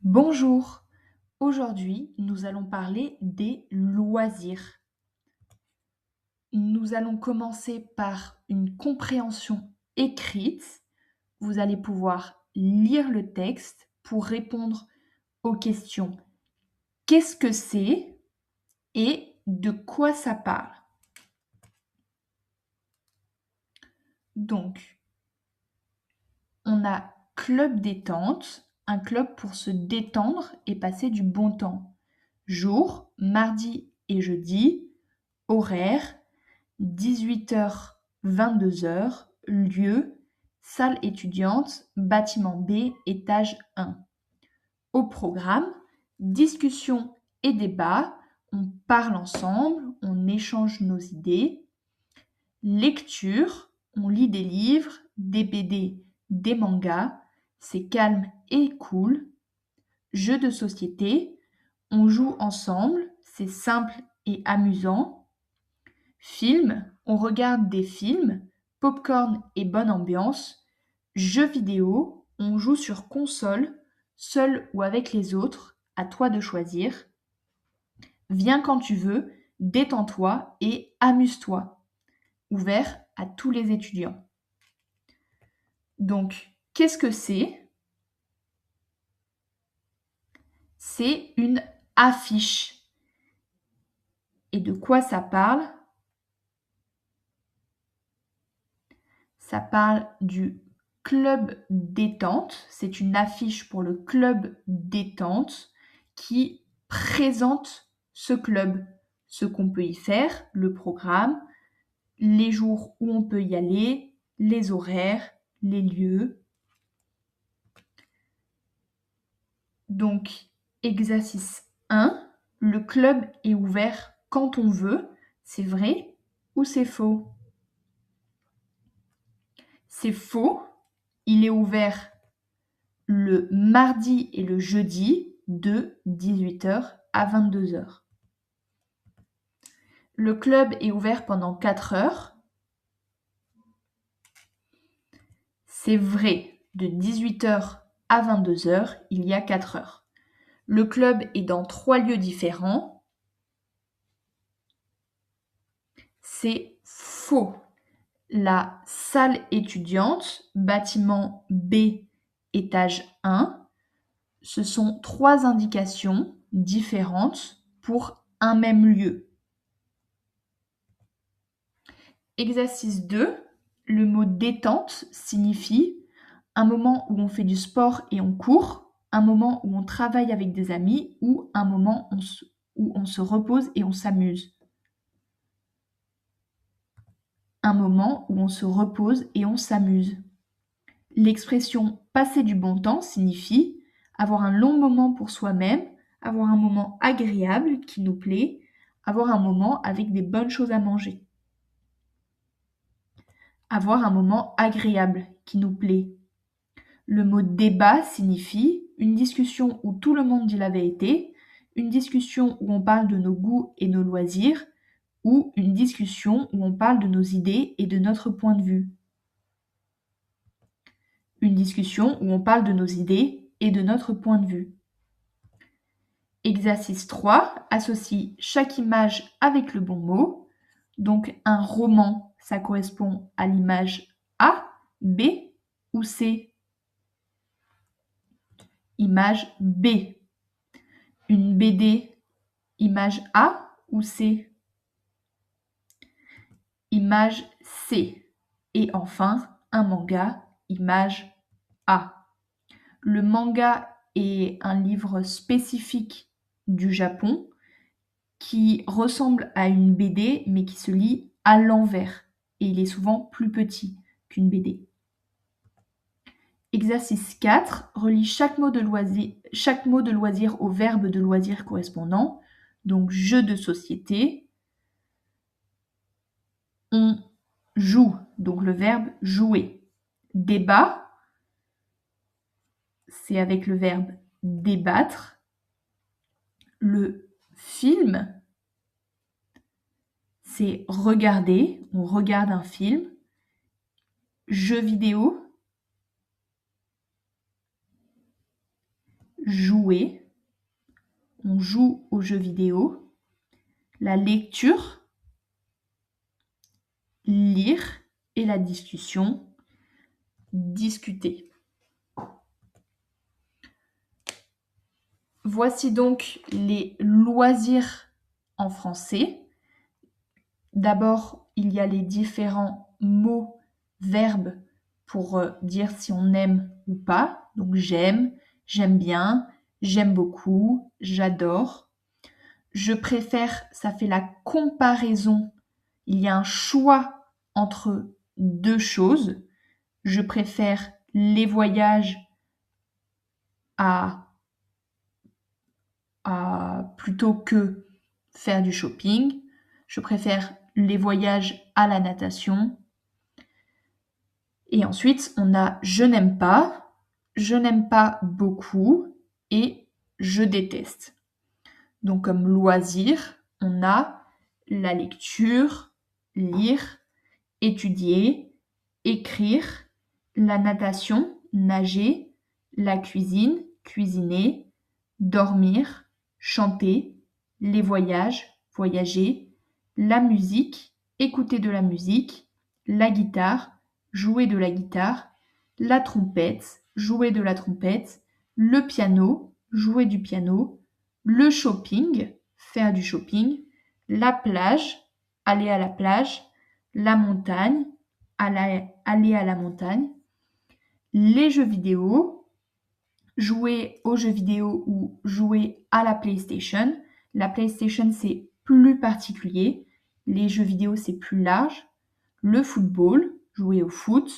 Bonjour, aujourd'hui nous allons parler des loisirs. Nous allons commencer par une compréhension écrite. Vous allez pouvoir lire le texte pour répondre aux questions. Qu'est-ce que c'est et de quoi ça parle? Donc, on a club détente, un club pour se détendre et passer du bon temps. Jour, mardi et jeudi, horaire, 18h, 22h, lieu, salle étudiante, bâtiment B, étage 1. Au programme, discussion et débat, on parle ensemble, on échange nos idées. Lecture, on lit des livres, des BD, des mangas, c'est calme et cool. Jeux de société, on joue ensemble, c'est simple et amusant. Film, on regarde des films, popcorn et bonne ambiance. Jeux vidéo, on joue sur console, seul ou avec les autres, à toi de choisir. Viens quand tu veux, détends-toi et amuse-toi. Ouvert à tous les étudiants. Donc, qu'est-ce que c'est? C'est une affiche. Et de quoi ça parle? Ça parle du club détente. C'est une affiche pour le club détente qui présente ce club, ce qu'on peut y faire, le programme, les jours où on peut y aller, les horaires, les lieux. Donc, exercice 1, le club est ouvert quand on veut. C'est vrai ou c'est faux? C'est faux. Il est ouvert le mardi et le jeudi de 18h à 22h. Le club est ouvert pendant 4 heures. C'est vrai, de 18h à 22h, il y a 4 heures. Le club est dans 3 lieux différents. C'est faux. La salle étudiante, bâtiment B, étage 1, ce sont 3 indications différentes pour un même lieu. Exercice 2, le mot détente signifie un moment où on fait du sport et on court, un moment où on travaille avec des amis ou un moment où on se repose et on s'amuse. Un moment où on se repose et on s'amuse. L'expression passer du bon temps signifie avoir un long moment pour soi-même, avoir un moment agréable qui nous plaît, avoir un moment avec des bonnes choses à manger. Avoir un moment agréable qui nous plaît. Le mot débat signifie une discussion où tout le monde dit la vérité, une discussion où on parle de nos goûts et nos loisirs, ou une discussion où on parle de nos idées et de notre point de vue. Une discussion où on parle de nos idées et de notre point de vue. Exercice 3, associe chaque image avec le bon mot. Donc un roman, ça correspond à l'image A, B ou C. Image B. Une BD, image A ou C? Image C. Et enfin, un manga, image A. Le manga est un livre spécifique du Japon qui ressemble à une BD mais qui se lit à l'envers et il est souvent plus petit qu'une BD. Exercice 4, relie chaque mot de loisir au verbe de loisir correspondant. Donc jeu de société, on joue, donc le verbe jouer. Débat, c'est avec le verbe débattre. Le film, c'est regarder, on regarde un film. Jeu vidéo, jouer, on joue aux jeux vidéo. La lecture, lire, et la discussion, discuter. Voici donc les loisirs en français. D'abord, il y a les différents mots, verbes pour dire si on aime ou pas. Donc j'aime, j'aime bien, j'aime beaucoup, j'adore. Je préfère, ça fait la comparaison. Il y a un choix entre deux choses. Je préfère les voyages plutôt que faire du shopping. Je préfère les voyages à la natation. Et ensuite, on a je n'aime pas beaucoup et je déteste. Donc comme loisir, on a la lecture, lire, étudier, écrire, la natation, nager, la cuisine, cuisiner, dormir, chanter, les voyages, voyager, la musique, écouter de la musique, la guitare, jouer de la guitare, la trompette, jouer de la trompette, le piano, jouer du piano, le shopping, faire du shopping, la plage, aller à la plage, la montagne, aller à la montagne, les jeux vidéo, jouer aux jeux vidéo ou jouer à la PlayStation. La PlayStation, c'est plus particulier. Les jeux vidéo, c'est plus large. Le football, jouer au foot.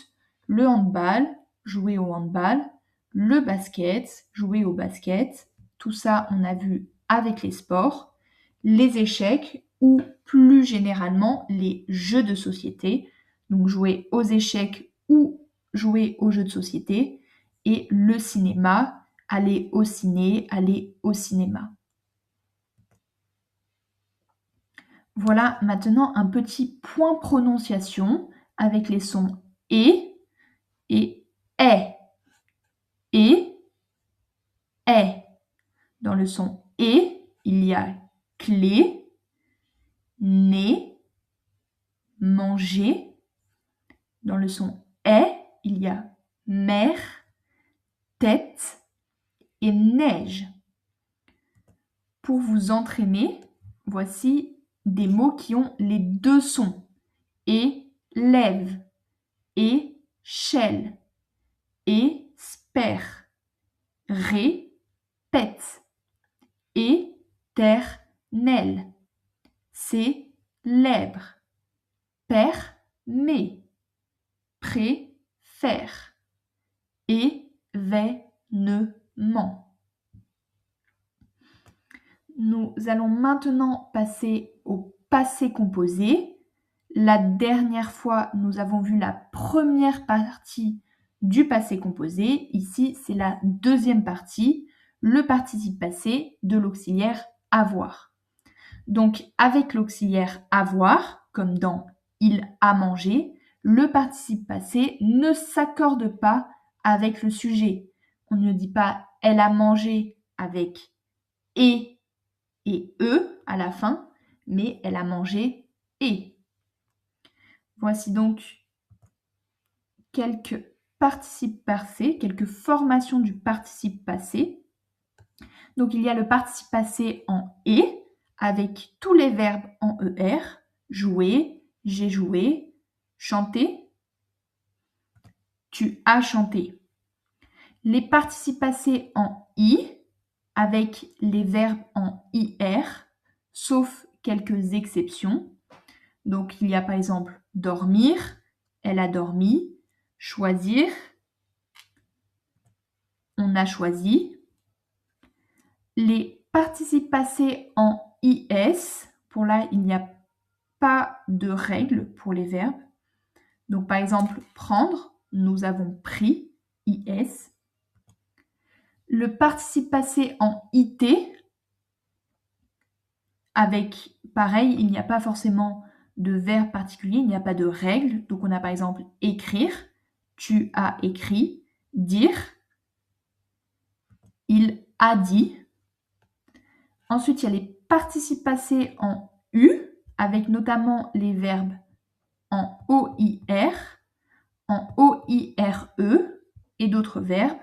Le handball, jouer au handball. Le basket, jouer au basket. Tout ça, on a vu avec les sports. Les échecs ou plus généralement les jeux de société. Donc jouer aux échecs ou jouer aux jeux de société. Et le cinéma, aller au ciné, aller au cinéma. Voilà maintenant un petit point prononciation avec les sons et est. Et est. Dans le son et, il y a clé, nez, manger. Dans le son est, il y a mer, tête et neige. Pour vous entraîner, voici des mots qui ont les deux sons. Et lève, et chelle, et spère, répète, éternel, célèbre, permet, préfère, événement. Nous allons maintenant passer au passé composé. La dernière fois, nous avons vu la première partie du passé composé. Ici, c'est la deuxième partie, le participe passé de l'auxiliaire avoir. Donc, avec l'auxiliaire avoir, comme dans il a mangé, le participe passé ne s'accorde pas avec le sujet. On ne dit pas elle a mangé avec et e à la fin, mais elle a mangé et. Voici donc quelques participes passés, quelques formations du participe passé. Donc il y a le participe passé en et avec tous les verbes en er, jouer, j'ai joué, chanter, tu as chanté. Les participes passés en i avec les verbes en ir, sauf quelques exceptions. Donc il y a par exemple dormir, elle a dormi, choisir, on a choisi. Les participes passés en is, pour là il n'y a pas de règle pour les verbes. Donc par exemple prendre, nous avons pris, is. Le participe passé en it, avec pareil, il n'y a pas forcément de verbe particulier, il n'y a pas de règle. Donc on a par exemple écrire, tu as écrit, dire, il a dit. Ensuite, il y a les participes passés en U, avec notamment les verbes en OIR, en OIRE et d'autres verbes,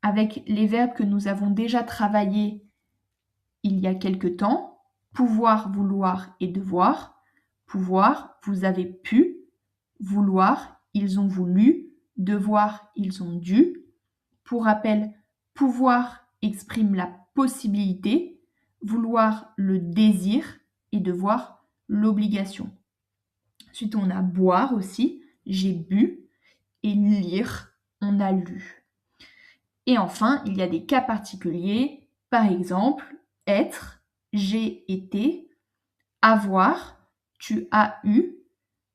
avec les verbes que nous avons déjà travaillés il y a quelque temps, pouvoir, vouloir et devoir. Pouvoir, vous avez pu. Vouloir, ils ont voulu. Devoir, ils ont dû. Pour rappel, pouvoir exprime la possibilité, vouloir le désir et devoir l'obligation. Ensuite, on a boire aussi, j'ai bu, et lire, on a lu. Et enfin, il y a des cas particuliers, par exemple, être, j'ai été, avoir, tu as eu,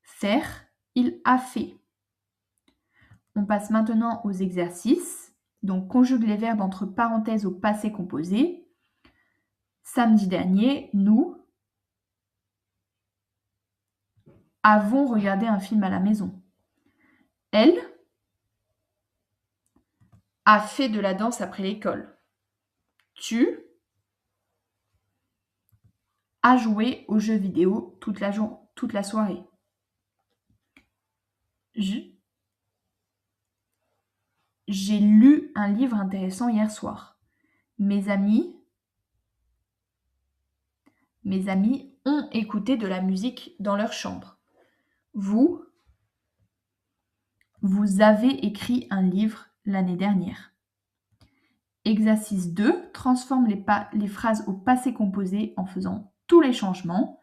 faire, il a fait. On passe maintenant aux exercices. Donc, conjugue les verbes entre parenthèses au passé composé. Samedi dernier, nous avons regardé un film à la maison. Elle a fait de la danse après l'école. Tu as joué aux jeux vidéo toute la soirée. J'ai lu un livre intéressant hier soir. Mes amis ont écouté de la musique dans leur chambre. Vous avez écrit un livre l'année dernière. Exercice 2, transforme les phrases au passé composé en faisant tous les changements.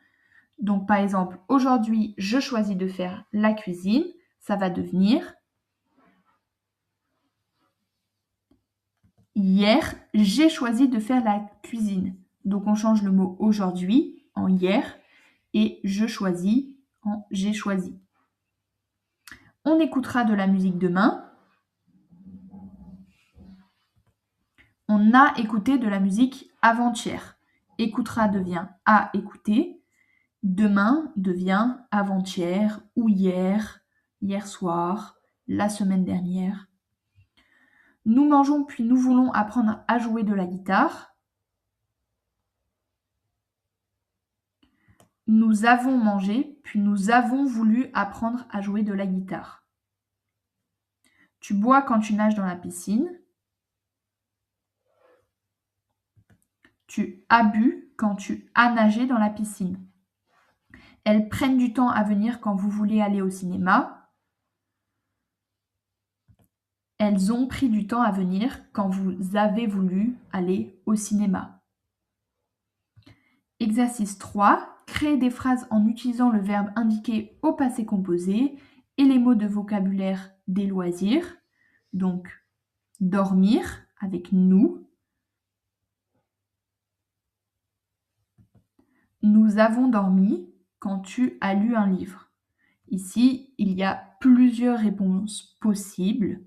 Donc par exemple, aujourd'hui, je choisis de faire la cuisine. Ça va devenir hier, j'ai choisi de faire la cuisine. Donc on change le mot aujourd'hui en hier et je choisis en j'ai choisi. On écoutera de la musique demain. On a écouté de la musique avant-hier. Écoutera devient a écouté. Demain devient avant-hier ou hier, hier soir, la semaine dernière. Nous mangeons puis nous voulons apprendre à jouer de la guitare. Nous avons mangé puis nous avons voulu apprendre à jouer de la guitare. Tu bois quand tu nages dans la piscine. Tu as bu quand tu as nagé dans la piscine. Elles prennent du temps à venir quand vous voulez aller au cinéma. Elles ont pris du temps à venir quand vous avez voulu aller au cinéma. Exercice 3. Créez des phrases en utilisant le verbe indiqué au passé composé et les mots de vocabulaire des loisirs. Donc, dormir avec nous. Nous avons dormi quand tu as lu un livre. Ici, il y a plusieurs réponses possibles.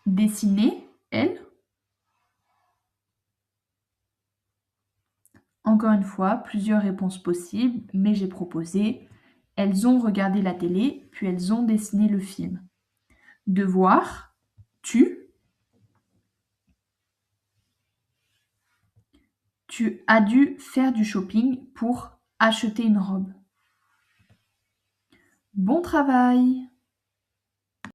Dessiner, elle. Encore une fois, plusieurs réponses possibles, mais j'ai proposé elles ont regardé la télé, puis elles ont dessiné le film. Devoir, tu as dû faire du shopping pour acheter une robe. Bon travail!